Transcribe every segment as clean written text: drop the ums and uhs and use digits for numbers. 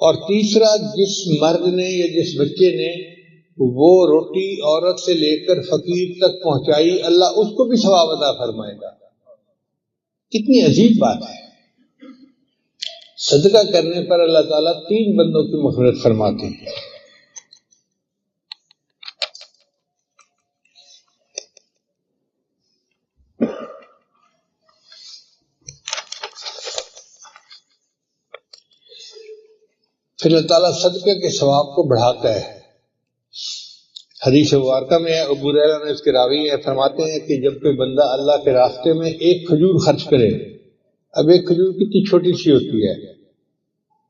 اور تیسرا جس مرد نے یا جس بچے نے وہ روٹی عورت سے لے کر فقیر تک پہنچائی اللہ اس کو بھی ثواب عطا فرمائے گا. کتنی عجیب بات ہے. صدقہ کرنے پر اللہ تعالیٰ 3 بندوں کی مغفرت فرماتے ہیں. پھر اللہ تعالیٰ صدقے کے ثواب کو بڑھاتا ہے. حدیث مبارکہ میں ابو ہریرہ نے اس کے راوی ہیں فرماتے ہیں کہ جب کوئی بندہ اللہ کے راستے میں ایک کھجور خرچ کرے، اب ایک کھجور کتنی چھوٹی سی ہوتی ہے،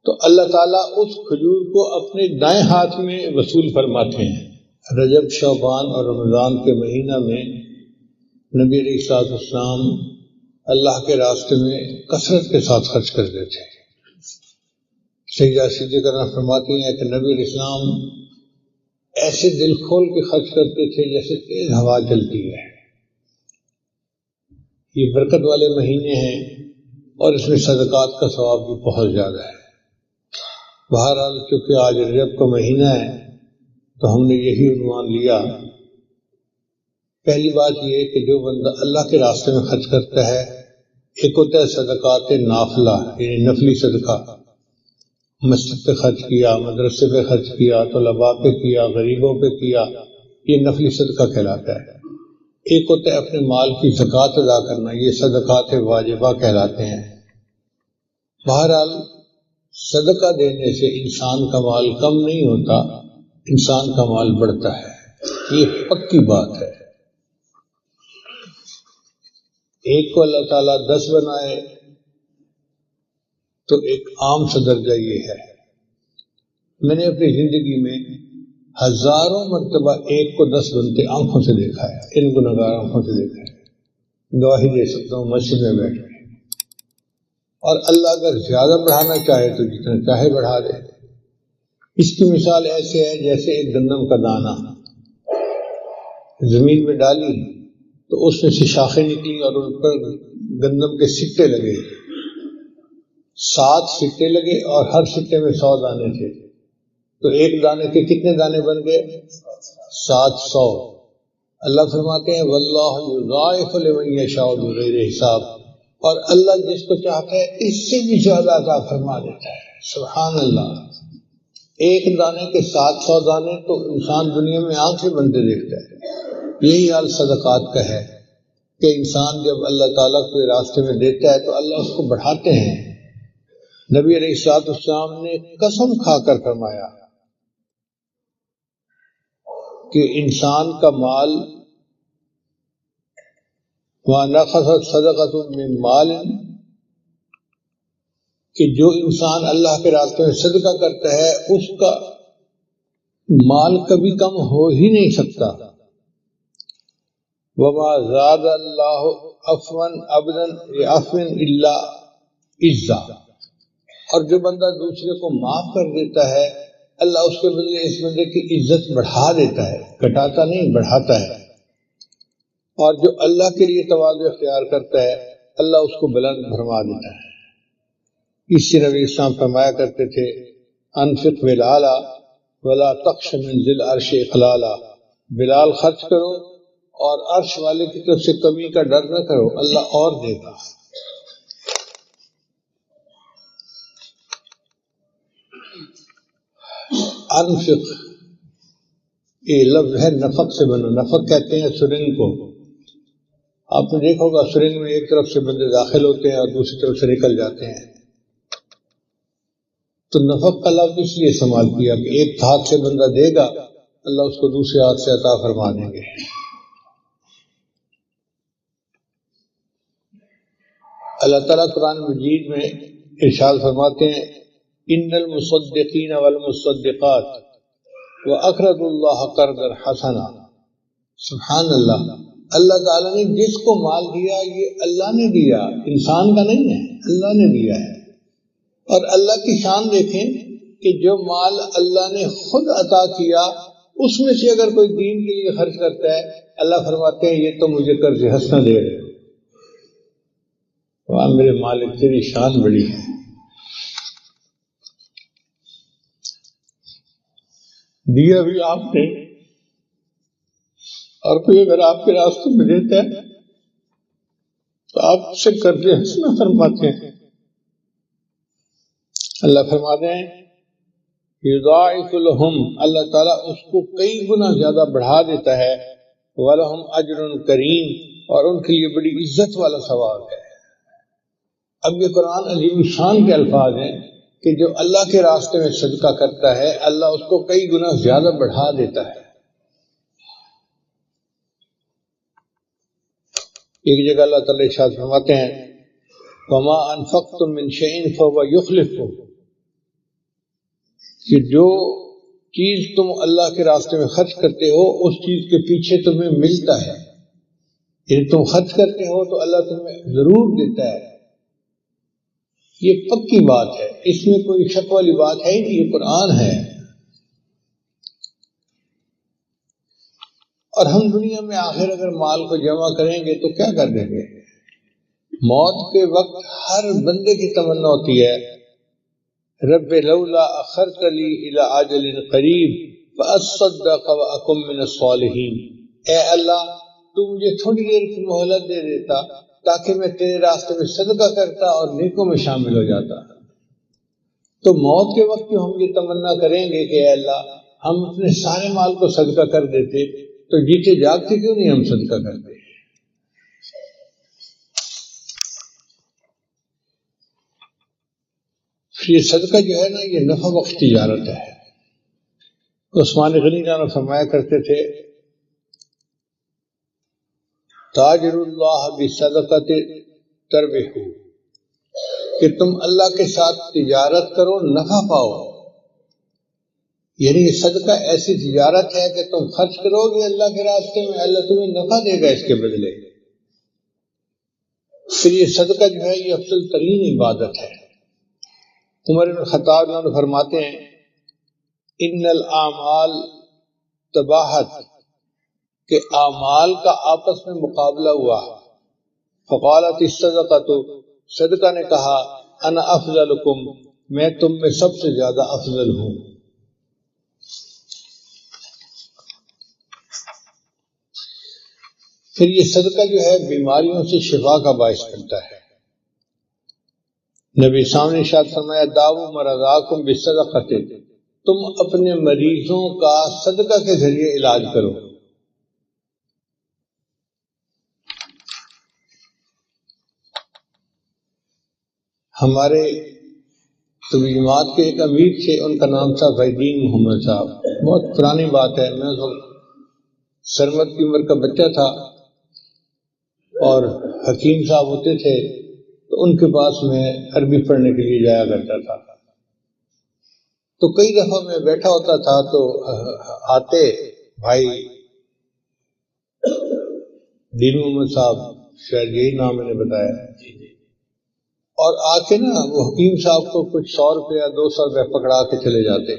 تو اللہ تعالیٰ اس کھجور کو اپنے دائیں ہاتھ میں وصول فرماتے ہیں. رجب، شعبان اور رمضان کے مہینہ میں نبی علیہ السلام اللہ کے راستے میں کثرت کے ساتھ خرچ کرتے تھے. سیدہ صدیقہ فرماتی ہیں کہ نبی علیہ السلام ایسے دل کھول کے خرچ کرتے تھے جیسے تیز ہوا چلتی ہے. یہ برکت والے مہینے ہیں اور اس میں صدقات کا ثواب بھی بہت زیادہ ہے. بہرحال چونکہ آج رجب کا مہینہ ہے تو ہم نے یہی عنوان لیا. پہلی بات یہ کہ جو بندہ اللہ کے راستے میں خرچ کرتا ہے، ایک ہوتا ہے صدقات نافلہ یعنی نفلی صدقہ، مسجد پہ خرچ کیا، مدرسے پہ خرچ کیا، طلباء پہ کیا، غریبوں پہ کیا، یہ نفلی صدقہ کہلاتا ہے. ایک ہوتا ہے اپنے مال کی زکوٰۃ ادا کرنا، یہ صدقات واجبہ کہلاتے ہیں. بہرحال صدقہ دینے سے انسان کا مال کم نہیں ہوتا، انسان کا مال بڑھتا ہے، یہ پکی بات ہے. ایک کو اللہ تعالیٰ 10 بنائے تو ایک عام سا درجہ یہ ہے. میں نے اپنی زندگی میں ہزاروں مرتبہ ایک کو 10 بنتے آنکھوں سے دیکھا ہے، ان گنہگار آنکھوں سے دیکھا ہے. گواہی دے سکتا ہوں مسجد میں بیٹھ کے. اور اللہ اگر زیادہ بڑھانا چاہے تو جتنا چاہے بڑھا دے. اس کی مثال ایسے ہے جیسے ایک گندم کا دانہ زمین میں ڈالی تو اس میں سے شاخیں نکلی اور ان پر گندم کے سٹے لگے. 7 سٹے لگے اور ہر سٹے میں 100 دانے تھے، تو ایک دانے کے کتنے دانے بن گئے؟ 700. اللہ فرماتے ہیں واللہ یضاعف لمن یشاء بغیر حساب، اور اللہ جس کو چاہتا ہے اس سے بھی زیادہ عطا فرما دیتا ہے. سبحان اللہ. ایک دانے کے 700 دانے تو انسان دنیا میں آنکھ سے بنتے دیکھتا ہے. یہی حال صدقات کا ہے کہ انسان جب اللہ تعالیٰ کو راستے میں دیتا ہے تو اللہ اس کو بڑھاتے ہیں. نبی علیہ السلام نے قسم کھا کر فرمایا کہ انسان کا مال وَنَقَصَتْ صَدَقَةٌ مِّن مَّالٍ، کہ جو انسان اللہ کے راستے میں صدقہ کرتا ہے اس کا مال کبھی کم ہو ہی نہیں سکتا. وَمَا زَادَ اللَّهُ عَفْوًا عَبْدًا بِعَفْوٍ إِلَّا عِزًّا، اور جو بندہ دوسرے کو معاف کر دیتا ہے اللہ اس کے بدلے اس بندے کی عزت بڑھا دیتا ہے، گھٹاتا نہیں بڑھاتا ہے. اور جو اللہ کے لیے تواضع اختیار کرتا ہے اللہ اس کو بلند فرما دیتا ہے. اس سے نبی اسلام فرمایا کرتے تھے انفق بلالا ولا تخش من ذی العرش اقلالا، بلال خرچ کرو اور عرش والے کی طرف سے کمی کا ڈر نہ کرو، اللہ اور دے گا. انفق یہ لفظ ہے نفق سے بنا. نفق کہتے ہیں سرنگ کو. آپ نے دیکھا ہوگا سرنگ میں ایک طرف سے بندے داخل ہوتے ہیں اور دوسری طرف سے نکل جاتے ہیں. تو نفق کا لفظ اس لیے استعمال کیا کہ ایک ہاتھ سے بندہ دے گا اللہ اس کو دوسرے ہاتھ سے عطا فرما دیں گے. اللہ تعالیٰ قرآن مجید میں ارشاد فرماتے ہیں ان المصدقین والمصدقات وَأَقْرَضُوا اللَّهَ قَرْضًا حَسَنًا. سبحان اللہ. اللہ تعالیٰ نے جس کو مال دیا یہ اللہ نے دیا، انسان کا نہیں ہے، اللہ نے دیا ہے. اور اللہ کی شان دیکھیں کہ جو مال اللہ نے خود عطا کیا اس میں سے اگر کوئی دین کے لیے خرچ کرتا ہے اللہ فرماتے ہیں یہ تو مجھے قرض حسنہ دے رہے ہو. وہاں میرے مالک تیری شان بڑی ہے. دیا بھی آپ نے، اور کوئی اگر آپ کے راستے میں دیتا ہے تو آپ سے قرض حسنہ فرماتے ہیں۔ اللہ فرماتے ہیں یضاعف لہم، اللہ تعالیٰ اس کو کئی گنا زیادہ بڑھا دیتا ہے، وَلَهُمْ أَجْرٌ كَرِيمٌ، اور ان کے لیے بڑی عزت والا ثواب ہے۔ اب یہ قرآن عظیم شان کے الفاظ ہیں کہ جو اللہ کے راستے میں صدقہ کرتا ہے اللہ اس کو کئی گنا زیادہ بڑھا دیتا ہے۔ ایک جگہ اللہ تعالیٰ ارشاد فرماتے ہیں وَمَا أَنفَقْتُم مِّن شَيْءٍ فَهُوَ يُخْلِفُهُ، کہ جو چیز تم اللہ کے راستے میں خرچ کرتے ہو اس چیز کے پیچھے تمہیں ملتا ہے، یعنی تم خرچ کرتے ہو تو اللہ تمہیں ضرور دیتا ہے۔ یہ پکی بات ہے، اس میں کوئی شک والی بات ہے ہی نہیں، یہ قرآن ہے۔ اور ہم دنیا میں آخر اگر مال کو جمع کریں گے تو کیا کر دیں گے؟ موت کے وقت ہر بندے کی تمنا ہوتی ہے رب لولا اخرتنی الی اجل قریب فاصدق واکن من الصالحین، اے اللہ تو مجھے تھوڑی دیر کی مہلت دے دیتا تاکہ میں تیرے راستے میں صدقہ کرتا اور نیکوں میں شامل ہو جاتا۔ تو موت کے وقت جو ہم یہ تمنا کریں گے کہ اے اللہ ہم اپنے سارے مال کو صدقہ کر دیتے، تو جیتے جاگتے کیوں نہیں ہم صدقہ کرتے؟ یہ صدقہ جو ہے نا یہ نفع بخش تجارت ہے۔ عثمان غنی جانا فرمایا کرتے تھے تاجر اللہ بصدقۃ تربح، کہ تم اللہ کے ساتھ تجارت کرو نفع پاؤ، یعنی یہ صدقہ ایسی تجارت ہے کہ تم خرچ کرو گے اللہ کے راستے میں، اللہ تمہیں نفع دے گا اس کے بدلے۔ پھر یہ صدقہ جو ہے یہ افضل ترین عبادت ہے۔ عمر بن خطاب فرماتے ہیں ان الاعمال تباہت، کہ اعمال کا آپس میں مقابلہ ہوا، فقالت الصدقۃ، صدقہ نے کہا انا افضلکم، میں تم میں سب سے زیادہ افضل ہوں۔ پھر یہ صدقہ جو ہے بیماریوں سے شفا کا باعث بنتا ہے۔ نبی سامنے ارشاد فرمایا داؤ مرضاکم بالصدقۃ، تم اپنے مریضوں کا صدقہ کے ذریعے علاج کرو۔ ہمارے تبلیغات کے ایک امیر تھے، ان کا نام تھا فیدین محمد صاحب، بہت پرانی بات ہے، میں اس وقت سرمت کی عمر کا بچہ تھا، اور حکیم صاحب ہوتے تھے تو ان کے پاس میں عربی پڑھنے کے لیے جایا کرتا تھا۔ تو کئی دفعہ میں بیٹھا ہوتا تھا تو آتے بھائی دین محمد صاحب، شاید یہی نام میں نے بتایا، اور آ کے نا وہ حکیم صاحب کو کچھ 100 روپیہ 200 روپیہ پکڑا کے چلے جاتے۔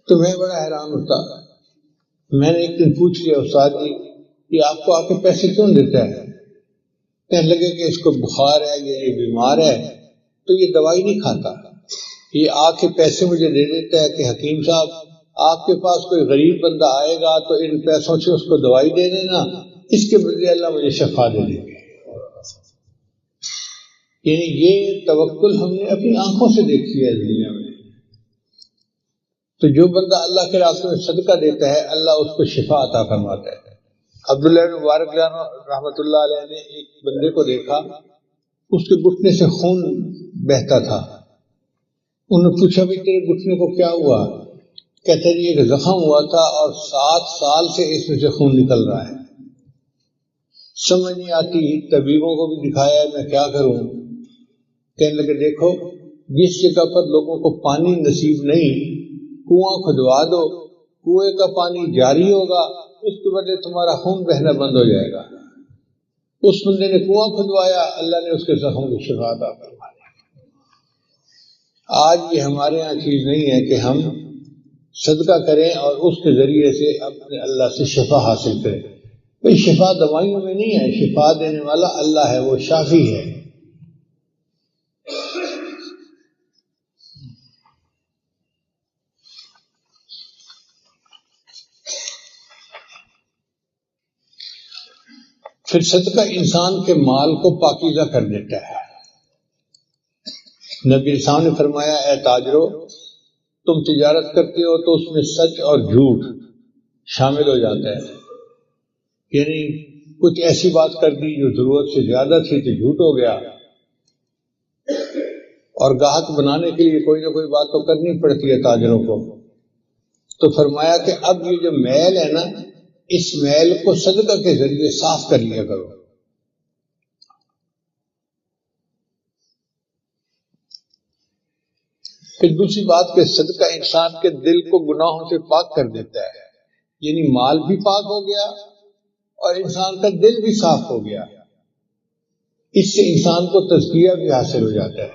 تو میں بڑا حیران ہوتا، میں نے ایک دن پوچھ لیا استاد جی یہ آپ کو آ کے پیسے کیوں دیتا ہے؟ کہنے لگے کہ اس کو بخار ہے، یہ بیمار ہے تو یہ دوائی نہیں کھاتا، یہ آ کے پیسے مجھے دے دیتا ہے کہ حکیم صاحب آپ کے پاس کوئی غریب بندہ آئے گا تو ان پیسوں سے اس کو دوائی دے دینا، اس کے بدلے اللہ مجھے شفا دے دیں گے۔ یعنی یہ توکل ہم نے اپنی آنکھوں سے دیکھی ہے دنیا میں۔ تو جو بندہ اللہ کے راستے میں صدقہ دیتا ہے اللہ اس کو شفا عطا فرماتا ہے۔ عبداللہ بن مبارک رحمۃ اللہ علیہ نے ایک بندے کو دیکھا، اس کے گھٹنے سے خون بہتا تھا۔ انہوں نے پوچھا بھائی تیرے گھٹنے کو کیا ہوا؟ کہتے ہیں ایک زخم ہوا تھا اور 7 سال سے اس میں سے خون نکل رہا ہے، سمجھ نہیں آتی، طبیبوں کو بھی دکھایا ہے میں کیا کروں؟ کہنے لگے دیکھو جس جگہ پر لوگوں کو پانی نصیب نہیں کنواں کھدوا دو، کنویں کا پانی جاری ہوگا، اس کے بدلے تمہارا خون بہنا بند ہو جائے گا۔ اس بندے نے کنواں کھدوایا، اللہ نے اس کے زخم کو شفا عطا فرمایا۔ آج یہ ہمارے ہاں چیز نہیں ہے کہ ہم صدقہ کریں اور اس کے ذریعے سے اپنے اللہ سے شفا حاصل کریں۔ بھئی شفا دوائیوں میں نہیں ہے، شفا دینے والا اللہ ہے، وہ شافی ہے۔ پھر صدقہ انسان کے مال کو پاکیزہ کر دیتا ہے۔ نبی اسلام نے فرمایا اے تاجرو، تم تجارت کرتے ہو تو اس میں سچ اور جھوٹ شامل ہو جاتا ہے، یعنی کچھ ایسی بات کر دی جو ضرورت سے زیادہ تھی تو جھوٹ ہو گیا، اور گاہک بنانے کے لیے کوئی نہ کوئی بات تو کرنی پڑتی ہے تاجروں کو۔ تو فرمایا کہ اب یہ جو میل ہے نا، اس میل کو صدقہ کے ذریعے صاف کر لیا کرو۔ پھر دوسری بات کہ صدقہ انسان کے دل کو گناہوں سے پاک کر دیتا ہے، یعنی مال بھی پاک ہو گیا اور انسان کا دل بھی صاف ہو گیا، اس سے انسان کو تزکیہ بھی حاصل ہو جاتا ہے۔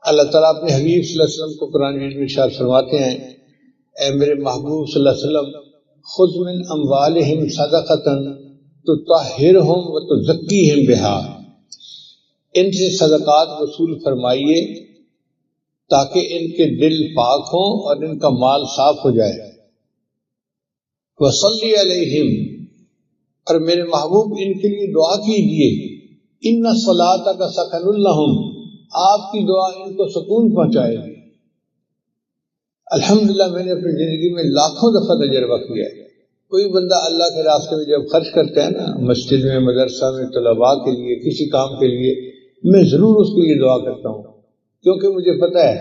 اللہ تعالیٰ اپنے حبیب صلی اللہ علیہ وسلم کو قرآن مجید میں ارشاد فرماتے ہیں، اے میرے محبوب صلی اللہ علیہ وسلم، خذ من اموالہم صدقۃ تطہرہم وتزکیہم بہا، ان سے صدقات وصول فرمائیے تاکہ ان کے دل پاک ہوں اور ان کا مال صاف ہو جائے۔ وصلی علیہم، اور میرے محبوب ان کے لیے دعا کیجیے، ان صلاتک سکن لہم، آپ کی دعا ان کو سکون پہنچائے گی۔ الحمدللہ میں نے اپنی زندگی میں لاکھوں دفعہ تجربہ کیا ہے، کوئی بندہ اللہ کے راستے میں جب خرچ کرتا ہے نا، مسجد میں، مدرسہ میں، طلباء کے لیے، کسی کام کے لیے، میں ضرور اس کے لیے دعا کرتا ہوں، کیونکہ مجھے پتا ہے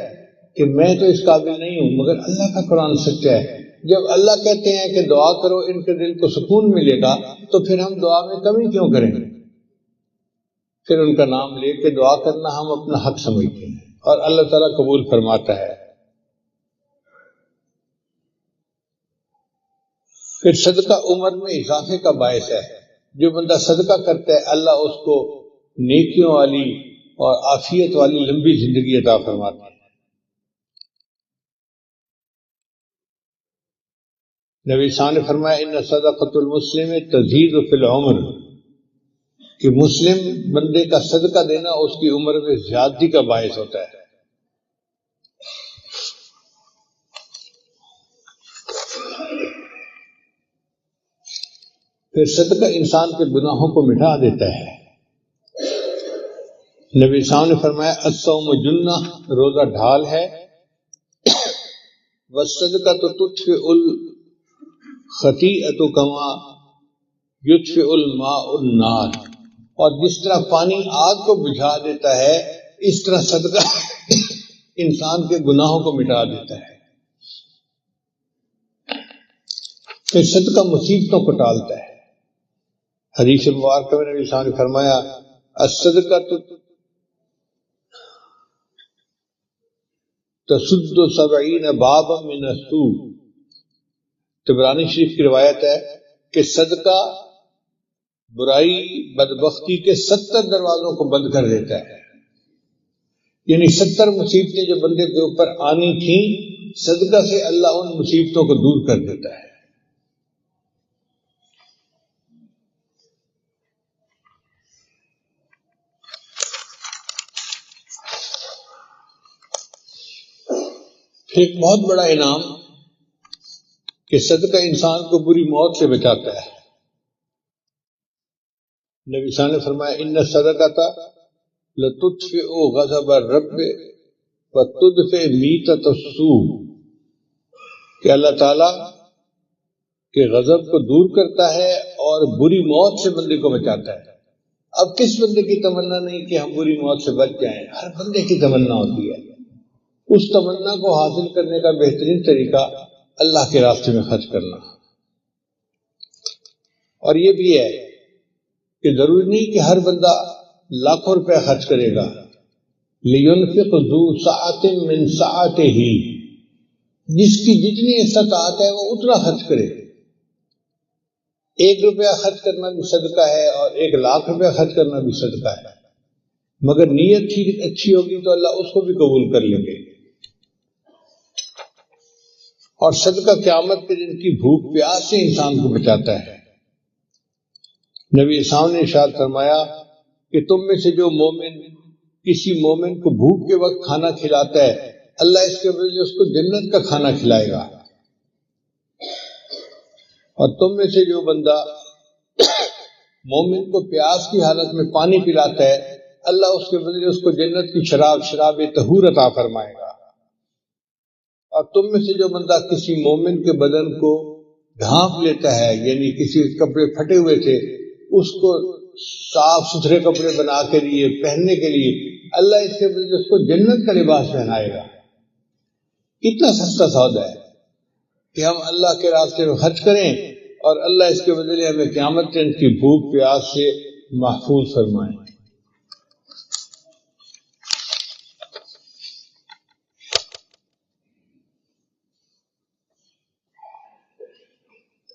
کہ میں تو اس قابل نہیں ہوں، مگر اللہ کا قرآن سچا ہے۔ جب اللہ کہتے ہیں کہ دعا کرو ان کے دل کو سکون ملے گا، تو پھر ہم دعا میں کمی کیوں کریں؟ پھر ان کا نام لے کے دعا کرنا ہم اپنا حق سمجھتے ہیں، اور اللہ تعالیٰ قبول فرماتا ہے۔ پھر صدقہ عمر میں اضافے کا باعث ہے، جو بندہ صدقہ کرتا ہے اللہ اس کو نیکیوں والی اور عافیت والی لمبی زندگی عطا فرماتا ہے۔ نبی صلی اللہ علیہ وسلم نے فرمایا ان صدقۃ المسلم تزید فی العمر، کہ مسلم بندے کا صدقہ دینا اس کی عمر میں زیادتی کا باعث ہوتا ہے۔ پھر صدقہ انسان کے گناہوں کو مٹا دیتا ہے۔ نبی صلی اللہ علیہ وسلم نے فرمایا الصوم جنہ، روزہ ڈھال ہے، والصدقۃ تطفئ الخطیئۃ کما یطفئ الماء النار، اور جس طرح پانی آگ کو بجھا دیتا ہے، اس طرح صدقہ انسان کے گناہوں کو مٹا دیتا ہے۔ پھر صدقہ مصیبتوں کو ٹالتا ہے۔ حدیث مبارکہ میں نبی صلی اللہ علیہ وسلم نے فرمایا الصدقۃ تسد 70 بابا من السوء، طبرانی شریف کی روایت ہے کہ صدقہ برائی، بدبختی کے 70 دروازوں کو بند کر دیتا ہے، یعنی 70 مصیبتیں جو بندے کے اوپر آنی تھیں، صدقہ سے اللہ ان مصیبتوں کو دور کر دیتا ہے۔ پھر ایک بہت بڑا انعام کہ صدقہ انسان کو بری موت سے بچاتا ہے۔ نبی صلی اللہ علیہ وسلم نے فرمایا ان الصدقۃ لتطفئ غضب الرب وتدفئ میتۃ السوء، کہ اللہ تعالیٰ کے غضب کو دور کرتا ہے اور بری موت سے بندے کو بچاتا ہے۔ اب کس بندے کی تمنا نہیں کہ ہم بری موت سے بچ جائیں؟ ہر بندے کی تمنا ہوتی ہے۔ اس تمنا کو حاصل کرنے کا بہترین طریقہ اللہ کے راستے میں خرچ کرنا، اور یہ بھی ہے کہ ضروری نہیں کہ ہر بندہ لاکھوں روپے خرچ کرے گا۔ لِيُنْفِقْ ذُو سَعَةٍ مِّن سَعَتِهِ، جس کی جتنی استطاعت ہے وہ اتنا خرچ کرے۔ 1 روپیہ خرچ کرنا بھی صدقہ ہے اور 1 لاکھ روپیہ خرچ کرنا بھی صدقہ ہے، مگر نیت اچھی ہوگی تو اللہ اس کو بھی قبول کر لیں گے۔ اور صدقہ قیامت کے دن کی بھوک پیاس سے انسان کو بچاتا ہے۔ نبی اسلام نے ارشاد فرمایا کہ تم میں سے جو مومن کسی مومن کو بھوک کے وقت کھانا کھلاتا ہے، اللہ اس کے بدلے اس کو جنت کا کھانا کھلائے گا۔ اور تم میں سے جو بندہ مومن کو پیاس کی حالت میں پانی پلاتا ہے اللہ اس کے بدلے اس کو جنت کی شراب طہور عطا فرمائے گا۔ اور تم میں سے جو بندہ کسی مومن کے بدن کو ڈھانپ لیتا ہے، یعنی کسی کپڑے پھٹے ہوئے تھے اس کو صاف ستھرے کپڑے بنا کے لیے پہننے کے لیے اللہ اس کے بدلے اس کو جنت کا لباس پہنائے گا۔ کتنا سستا سودا ہے کہ ہم اللہ کے راستے میں خرچ کریں اور اللہ اس کے بدلے ہمیں قیامت کے دن کی بھوک پیاس سے محفوظ فرمائیں۔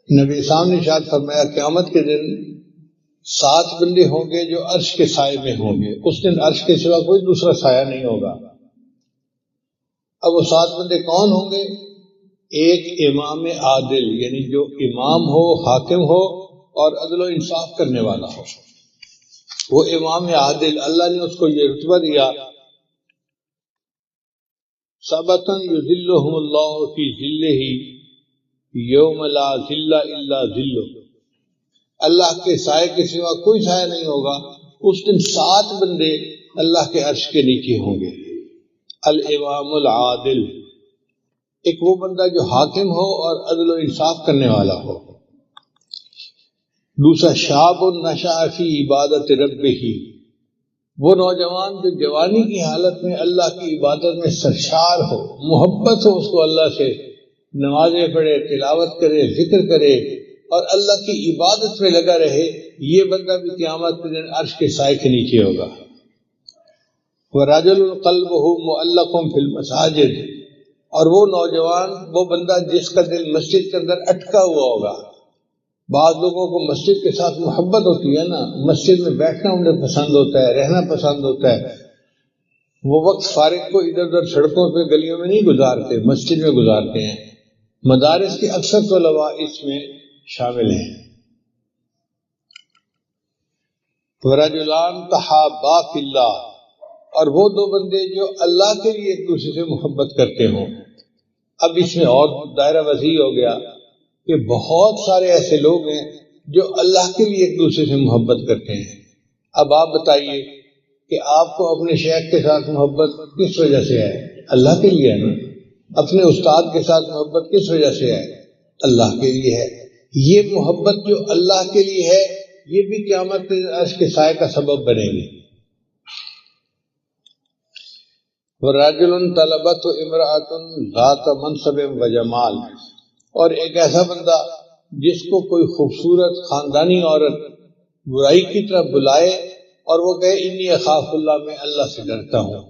نبی صاحب نے ارشاد فرمایا قیامت کے دن 7 بندے ہوں گے جو عرش کے سائے میں ہوں گے، اس دن عرش کے سوا کوئی دوسرا سایہ نہیں ہوگا۔ اب وہ 7 بندے کون ہوں گے؟ ایک امام عادل، یعنی جو امام ہو، حاکم ہو اور عدل و انصاف کرنے والا ہو، وہ امام عادل، اللہ نے اس کو یہ رتبہ دیا سبتن یذلہم اللہ فی ظلہ یوم لا ظل الا ظلہ، اللہ کے سائے کے سوا کوئی سایہ نہیں ہوگا، اس دن 7 بندے اللہ کے عرش کے نیچے ہوں گے۔ الامام العادل، ایک وہ بندہ جو حاکم ہو اور عدل و انصاف کرنے والا ہو۔ دوسرا شاب نشأ فی عبادت ربہ، وہ نوجوان جو جوانی کی حالت میں اللہ کی عبادت میں سرشار ہو، محبت ہو اس کو اللہ سے، نمازیں پڑھے، تلاوت کرے، ذکر کرے اور اللہ کی عبادت میں لگا رہے، یہ بندہ بھی قیامت کے دن عرش کے سائے کے نیچے ہوگا۔ وَرَجُلٌ قَلْبُهُ مُعَلَّقٌ فِي الْمَسَاجِدِ، اور وہ نوجوان، وہ بندہ جس کا دل مسجد کے اندر اٹکا ہوا ہوگا۔ بعض لوگوں کو مسجد کے ساتھ محبت ہوتی ہے نا، مسجد میں بیٹھنا انہیں پسند ہوتا ہے، رہنا پسند ہوتا ہے، وہ وقت فارغ کو ادھر ادھر سڑکوں پہ گلیوں میں نہیں گزارتے، مسجد میں گزارتے ہیں۔ مدارس کے اکثر طلباء اس میں شامل ہیں۔ وَرَجُلَانِ تَحَابَّا فِي اللَّهِ، اور وہ 2 بندے جو اللہ کے لیے ایک دوسرے سے محبت کرتے ہوں۔ اب اس میں اور دائرہ وسیع ہو گیا کہ بہت سارے ایسے لوگ ہیں جو اللہ کے لیے ایک دوسرے سے محبت کرتے ہیں۔ اب آپ بتائیے کہ آپ کو اپنے شیخ کے ساتھ محبت کس وجہ سے ہے؟ اللہ کے لیے ہے نا۔ اپنے استاد کے ساتھ محبت کس وجہ سے ہے؟ اللہ کے لیے ہے۔ یہ محبت جو اللہ کے لیے ہے یہ بھی قیامت کے عرش کے سائے کا سبب بنے گی۔ وَرَجُلٌ طَلَبَتْهُ امْرَأَةٌ ذَاتَ مَنْصَبٍ وَجَمَالٍ، اور ایک ایسا بندہ جس کو کوئی خوبصورت خاندانی عورت برائی کی طرف بلائے اور وہ کہے انی اخاف اللہ، میں اللہ سے ڈرتا ہوں،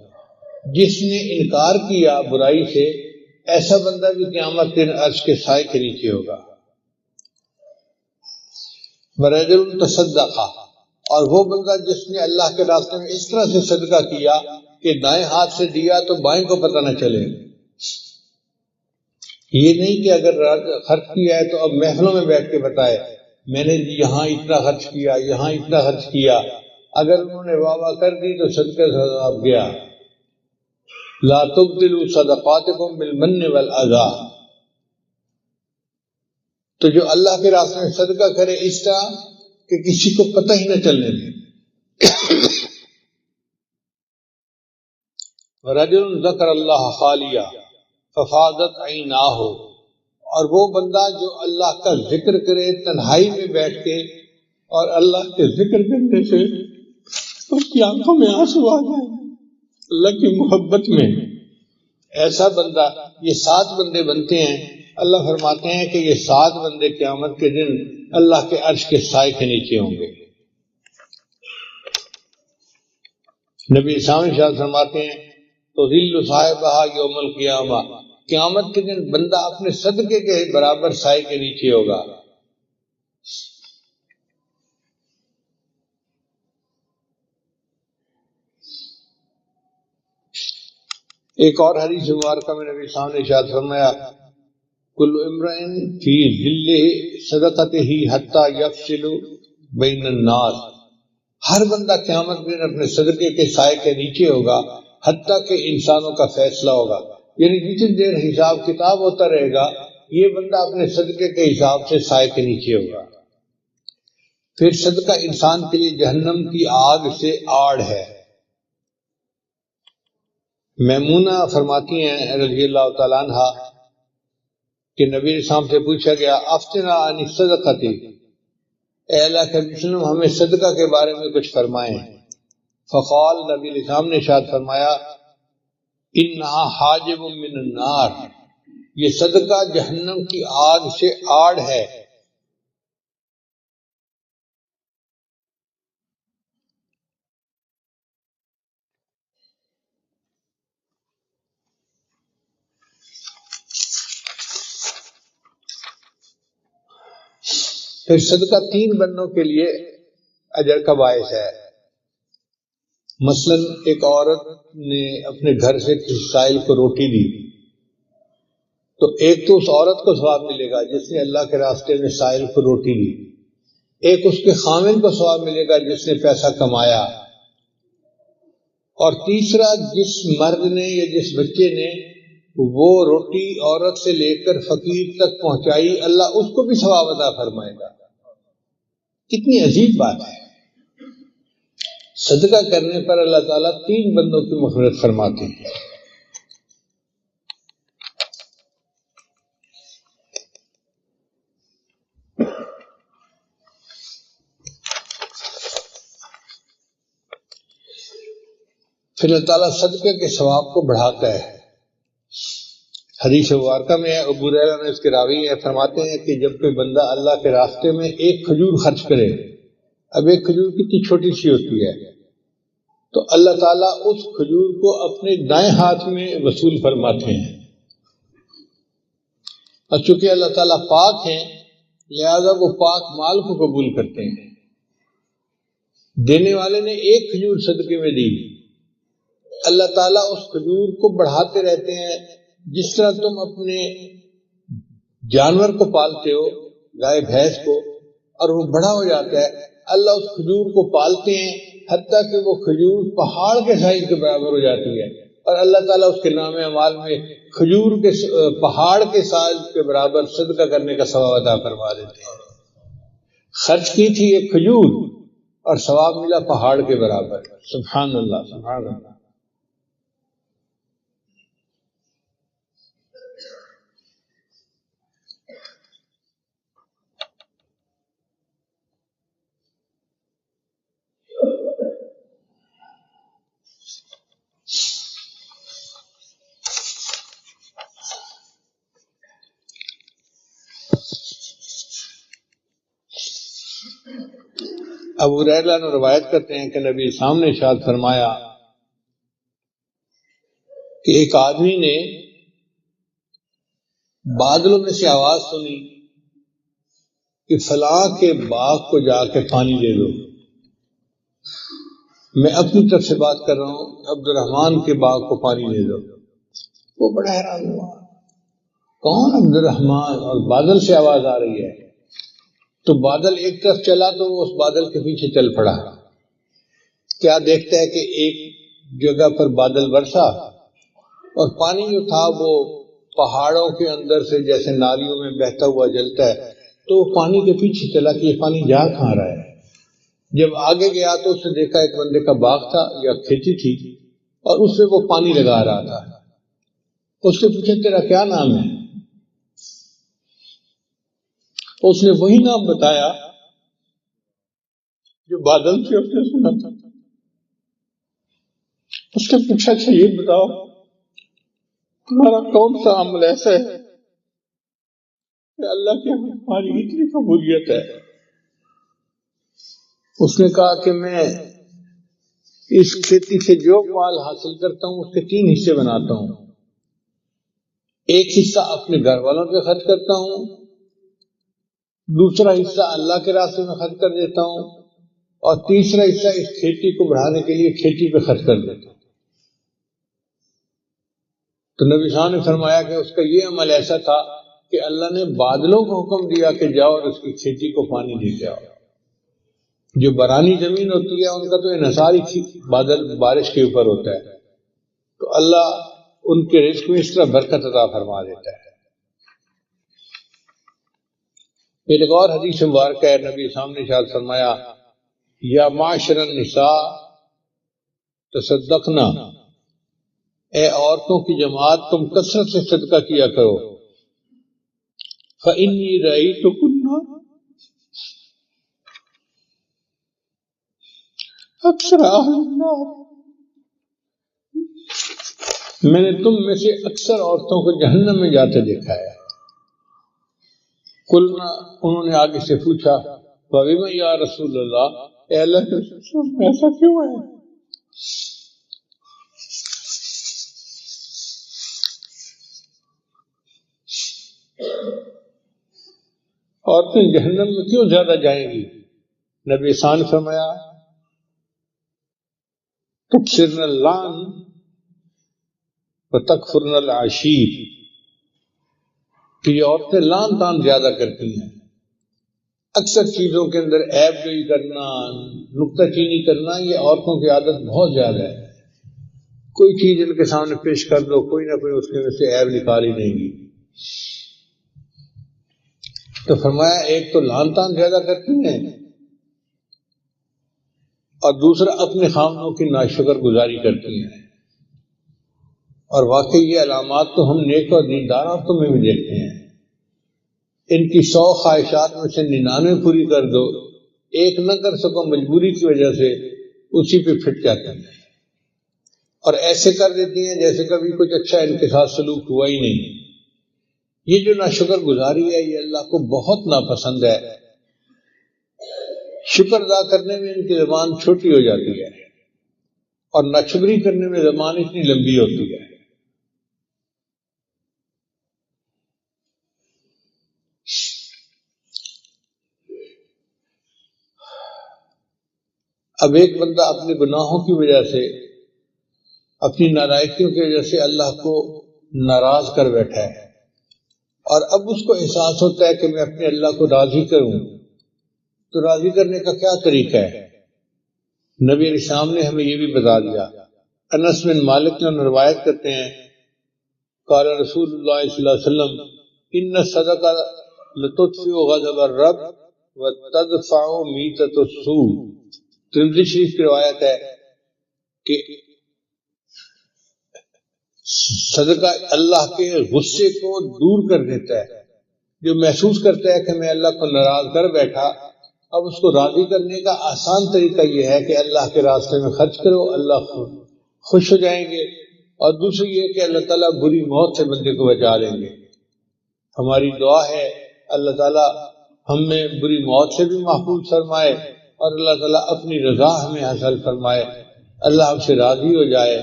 جس نے انکار کیا برائی سے، ایسا بندہ بھی قیامت کے عرش کے سائے کے نیچے ہوگا۔ وَرَجُلٌ تَصَدَّقَ، اور وہ بندہ جس نے اللہ کے راستے میں اس طرح سے صدقہ کیا کہ دائیں ہاتھ سے دیا تو بائیں کو پتہ نہ چلے۔ یہ نہیں کہ اگر خرچ کیا ہے تو اب محفلوں میں بیٹھ کے بتائے میں نے یہاں اتنا خرچ کیا، یہاں اتنا خرچ کیا، اگر انہوں نے واہ واہ کر دی تو صدقہ ثواب گیا۔ لا تبطلوا صدقاتکم بالمن والاذى، تو جو اللہ کے راستے میں صدقہ کرے اس طرح کہ کسی کو پتہ ہی نہ چلنے دے۔ وَرَجُلٌ ذَكَرَ اللَّهَ خَالِيًا فَفَاضَتْ عَيْنَاهُ، اور وہ بندہ جو اللہ کا ذکر کرے تنہائی میں بیٹھ کے اور اللہ کے ذکر کرنے سے اس کی آنکھوں میں آنسو آ جائے اللہ کی محبت میں، ایسا بندہ، یہ 7 بندے بنتے ہیں۔ اللہ فرماتے ہیں کہ یہ 7 بندے قیامت کے دن اللہ کے عرش کے سائے کے نیچے ہوں گے۔ نبی سامنے شاہ فرماتے ہیں تو ذل صاحبہ یوم القیامہ، قیامت کے دن بندہ اپنے صدقے کے برابر سائے کے نیچے ہوگا۔ ایک اور حدیث مبارکہ میں نبی صاحب نے ارشاد فرمایا کل امرئ فی ظل صدقتہ حتی یفصل بین الناس، ہر بندہ قیامت کے دن اپنے صدقے کے سائے کے نیچے ہوگا حتیٰ کہ انسانوں کا فیصلہ ہوگا، یعنی جتنی دیر حساب کتاب ہوتا رہے گا یہ بندہ اپنے صدقے کے حساب سے سائے کے نیچے ہوگا۔ پھر صدقہ انسان کے لیے جہنم کی آگ سے آڑ ہے۔ میمونہ فرماتی ہیں رضی اللہ تعالیٰ عنہ کہ نبی اسلام سے پوچھا گیا افتنا عن الصدقۃ، اے اللہ کے وسلم ہمیں صدقہ کے بارے میں کچھ فرمائیں۔ فقال، نبی اسلام نے ارشاد فرمایا انہا حاجب من النار، یہ صدقہ جہنم کی آگ سے آڑ ہے۔ پھر صدقہ 3 بندوں کے لیے اجر کا باعث ہے۔ مثلا ایک عورت نے اپنے گھر سے کسی سائل کو روٹی دی تو ایک تو اس عورت کو ثواب ملے گا جس نے اللہ کے راستے میں سائل کو روٹی دی، ایک اس کے خامن کو ثواب ملے گا جس نے پیسہ کمایا، اور تیسرا جس مرد نے یا جس بچے نے وہ روٹی عورت سے لے کر فقیر تک پہنچائی، اللہ اس کو بھی ثواب عطا فرمائے گا۔ کتنی عجیب بات ہے، صدقہ کرنے پر اللہ تعالیٰ 3 بندوں کی مغفرت فرماتے ہیں۔ پھر اللہ تعالیٰ صدقے کے ثواب کو بڑھاتا ہے۔ حدیث مبارکہ میں ابو ہریرہ نے اس کے راوی ہیں فرماتے ہیں کہ جب کوئی بندہ اللہ کے راستے میں ایک کھجور خرچ کرے، اب ایک کھجور کتنی چھوٹی سی ہوتی ہے، تو اللہ تعالیٰ اس کھجور کو اپنے دائیں ہاتھ میں وصول فرماتے ہیں، اور چونکہ اللہ تعالیٰ پاک ہیں لہذا وہ پاک مال کو قبول کرتے ہیں۔ دینے والے نے ایک کھجور صدقے میں دی، اللہ تعالیٰ اس کھجور کو بڑھاتے رہتے ہیں، جس طرح تم اپنے جانور کو پالتے ہو، گائے بھینس کو، اور وہ بڑا ہو جاتا ہے، اللہ اس کھجور کو پالتے ہیں حتیٰ کہ وہ کھجور پہاڑ کے سائز کے برابر ہو جاتی ہے، اور اللہ تعالیٰ اس کے نام اعمال میں کھجور کے پہاڑ کے سائز کے برابر صدقہ کرنے کا ثواب عطا فرما دیتے ہیں۔ خرچ کی تھی ایک کھجور اور ثواب ملا پہاڑ کے برابر۔ سبحان اللہ، سبحان اللہ۔ ابو ہریرہ نے روایت کرتے ہیں کہ نبی اسلام نے ارشاد فرمایا کہ ایک آدمی نے بادلوں میں سے آواز سنی کہ فلاں کے باغ کو جا کے پانی دے دو۔ میں اپنی طرف سے بات کر رہا ہوں، عبد الرحمن کے باغ کو پانی دے دو۔ وہ بڑا حیران ہوا، کون عبد الرحمن، اور بادل سے آواز آ رہی ہے۔ تو بادل ایک طرف چلا تو وہ اس بادل کے پیچھے چل پڑا، کیا دیکھتا ہے کہ ایک جگہ پر بادل برسا اور پانی جو تھا وہ پہاڑوں کے اندر سے جیسے نالیوں میں بہتا ہوا جلتا ہے، تو وہ پانی کے پیچھے چلا کہ یہ پانی جا کہاں رہا ہے۔ جب آگے گیا تو اس نے دیکھا ایک بندے کا باغ تھا یا کھیتی تھی، اور اس میں وہ پانی لگا رہا تھا۔ اس سے پوچھا تیرا کیا نام ہے؟ اس نے وہی نام بتایا جو بادل سے اس نے سنا تھا۔ اس نے پوچھا اچھا یہ بتاؤ تمہارا کون سا عمل ایسا ہے کہ اللہ کے یہاں تمہاری اتنی قبولیت ہے؟ اس نے کہا کہ میں اس کھیتی سے جو مال حاصل کرتا ہوں اس کے 3 حصے بناتا ہوں، ایک حصہ اپنے گھر والوں پہ خرچ کرتا ہوں، دوسرا حصہ اللہ کے راستے میں خرچ کر دیتا ہوں، اور تیسرا حصہ اس کھیتی کو بڑھانے کے لیے کھیتی پہ خرچ کر دیتا ہوں۔ تو نبی صاحب نے فرمایا کہ اس کا یہ عمل ایسا تھا کہ اللہ نے بادلوں کو حکم دیا کہ جاؤ اور اس کی کھیتی کو پانی دے کے آؤ۔ جو برانی زمین ہوتی ہے ان کا تو انحصار ہی بادل بارش کے اوپر ہوتا ہے، تو اللہ ان کے رزق میں اس طرح برکت عطا فرما دیتا ہے۔ ایک اور حدیث مبارکہ ہے، نبی سامنے ارشاد فرمایا یا معاشر النساء تصدقنا، اے عورتوں کی جماعت تم کثرت سے صدقہ کیا کرو، فإنی رأیتکن اکثر اہل النار، میں نے تم میں سے اکثر عورتوں کو جہنم میں جاتے دیکھا ہے۔ قلنا، انہوں نے آگے سے پوچھا وَبِمَ یا رسول اللہ، اے اللہ کے رسول ایسا کیوں ہے؟ عورتیں جہنم میں کیوں زیادہ جائیں گی؟ نبی ثان فرمایا تکثرن اللعن وتکفرن العشیر، کہ یہ عورتیں لعن طعن زیادہ کرتی ہیں، اکثر چیزوں کے اندر عیب جوئی کرنا، نکتہ چینی کرنا، یہ عورتوں کی عادت بہت زیادہ ہے۔ کوئی چیز ان کے سامنے پیش کر دو، کوئی نہ کوئی اس کے میں سے عیب نکال ہی دیں گی۔ تو فرمایا ایک تو لعن طعن زیادہ کرتی ہیں، اور دوسرا اپنے خامنوں کی ناشکر گزاری کرتی ہیں۔ اور واقعی یہ علامات تو ہم نیک اور دیندار عورتوں میں بھی دیکھتے ہیں۔ ان کی 100 خواہشات میں سے 99 پوری کر دو، ایک نہ کر سکو مجبوری کی وجہ سے، اسی پہ پھٹ جاتی ہیں اور ایسے کر دیتی ہیں جیسے کبھی کچھ اچھا ان کے ساتھ سلوک ہوا ہی نہیں۔ یہ جو ناشکر گزاری ہے یہ اللہ کو بہت ناپسند ہے۔ شکر ادا کرنے میں ان کی زبان چھوٹی ہو جاتی ہے اور ناشکری کرنے میں زبان اتنی لمبی ہوتی ہے۔ اب ایک بندہ اپنے گناہوں کی وجہ سے، اپنی نالائکیوں کی وجہ سے اللہ کو ناراض کر بیٹھا ہے، اور اب اس کو احساس ہوتا ہے کہ میں اپنے اللہ کو راضی کروں، تو راضی کرنے کا کیا طریقہ ہے؟ نبی علیہ السلام نے ہمیں یہ بھی بتا دیا۔ انس بن مالک نے روایت کرتے ہیں قال رسول اللہ صلی اللہ علیہ وسلم ان الصدقہ لتطفئ غضب الرب وتدفع میتۃ السوء۔ ترمذی شریف کی روایت ہے کہ صدقہ اللہ کے غصے کو دور کر دیتا ہے۔ جو محسوس کرتا ہے کہ میں اللہ کو ناراض کر بیٹھا، اب اس کو راضی کرنے کا آسان طریقہ یہ ہے کہ اللہ کے راستے میں خرچ کرو، اللہ خوش ہو جائیں گے۔ اور دوسری یہ کہ اللہ تعالیٰ بری موت سے بندے کو بچا لیں گے۔ ہماری دعا ہے اللہ تعالیٰ ہم میں بری موت سے بھی محفوظ فرمائے، اور اللہ تعالیٰ اپنی رضا ہمیں حاصل فرمائے، اللہ ہم سے راضی ہو جائے،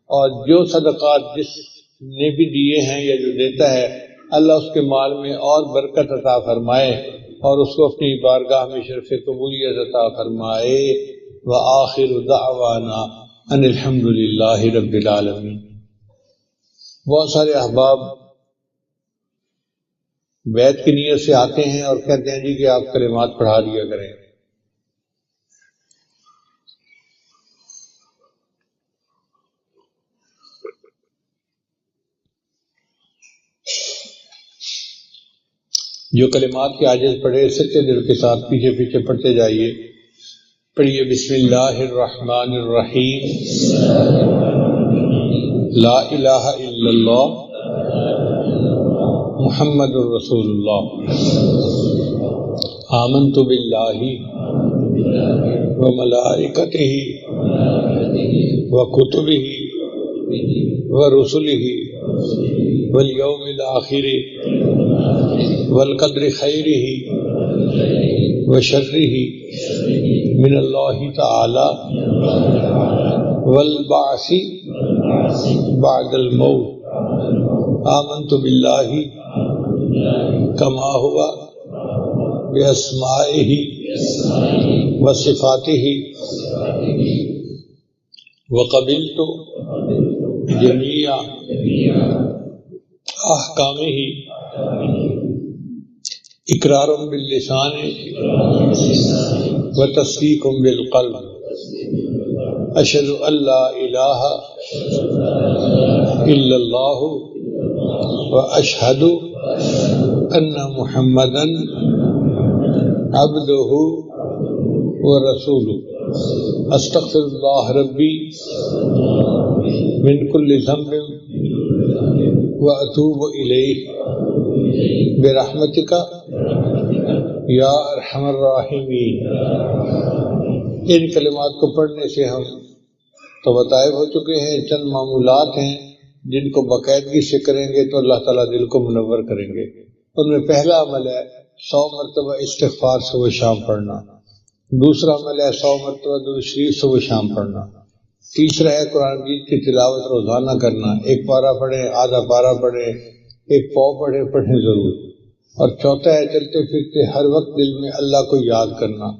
اور جو صدقات جس نے بھی دیے ہیں یا جو دیتا ہے اللہ اس کے مال میں اور برکت عطا فرمائے، اور اس کو اپنی بارگاہ میں شرف قبولیت عطا فرمائے۔ وآخر دعوانا ان الحمد للہ رب العالمین۔ بہت سارے احباب بیعت کی نیت سے آتے ہیں اور کہتے ہیں جی کہ آپ کلمات پڑھا دیا کریں۔ جو کلمات کے عاجز پڑھے سچے دل کے ساتھ پیچھے پیچھے پڑھتے جائیے۔ پڑھیے بسم اللہ الرحمن الرحیم، لا الہ الا اللہ محمد الرسول اللہ، آمنت باللہ وملائکتہ وکتبہ ورسلہ والیوم الآخر والقدر خیرہ وشرہ من اللہ تعالی والبعث بعد الموت، آمنت باللہ کما ہوا باسمائہ وصفاتہ وقبلت جمیع احکامہ اقرار باللسان وتصدیق بالقلب، اشہد ان لا الہ الا اللہ واشہد ان محمدن عبدہ ورسولہ استغفر اللہ ربی من کل ذنب واتوب الیہ برحمتک یا ارحم الراحمین۔ ان کلمات کو پڑھنے سے ہم تو بتائے ہو چکے ہیں، چند معمولات ہیں جن کو باقاعدگی سے کریں گے تو اللہ تعالیٰ دل کو منور کریں گے۔ ان میں پہلا عمل ہے 100 مرتبہ استغفار صبح شام پڑھنا، دوسرا عمل ہے 100 مرتبہ درود شریف صبح شام پڑھنا، تیسرا ہے قرآن مجید کی تلاوت روزانہ کرنا، ایک پارہ پڑھیں، آدھا پارہ پڑھیں، ایک پاؤ پڑھیں ضرور، اور چوتھا ہے چلتے پھرتے ہر وقت دل میں اللہ کو یاد کرنا،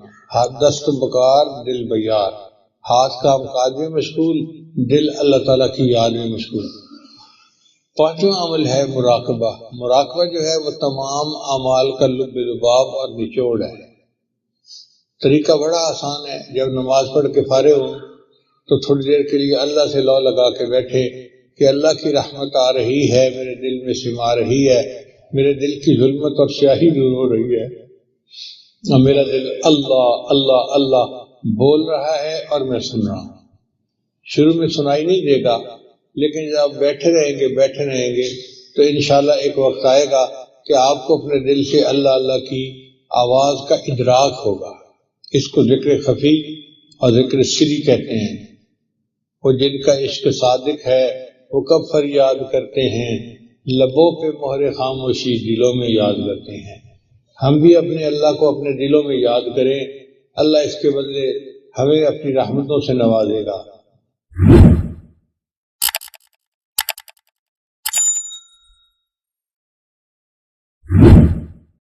دست بکار دل بیار، ہاتھ کام کاج میں مشغول، دل اللہ تعالیٰ کی یاد میں مشغول۔ پانچواں عمل ہے مراقبہ۔ مراقبہ جو ہے وہ تمام اعمال کا لب لباب اور نچوڑ ہے۔ طریقہ بڑا آسان ہے، جب نماز پڑھ کے فارغ ہو تو تھوڑی دیر کے لیے اللہ سے لو لگا کے بیٹھے کہ اللہ کی رحمت آ رہی ہے، میرے دل میں سما رہی ہے، میرے دل کی ظلمت اور سیاہی دور ہو رہی ہے، اور میرا دل اللہ اللہ اللہ بول رہا ہے اور میں سن رہا ہوں۔ شروع میں سنائی نہیں دے گا، لیکن جب آپ بیٹھے رہیں گے تو انشاءاللہ ایک وقت آئے گا کہ آپ کو اپنے دل سے اللہ اللہ کی آواز کا ادراک ہوگا۔ اس کو ذکر خفی اور ذکر سری کہتے ہیں۔ وہ جن کا عشق صادق ہے وہ کب فریاد کرتے ہیں، لبوں پہ مہر خاموشی دلوں میں یاد کرتے ہیں۔ ہم بھی اپنے اللہ کو اپنے دلوں میں یاد کریں، اللہ اس کے بدلے ہمیں اپنی رحمتوں سے نوازے گا۔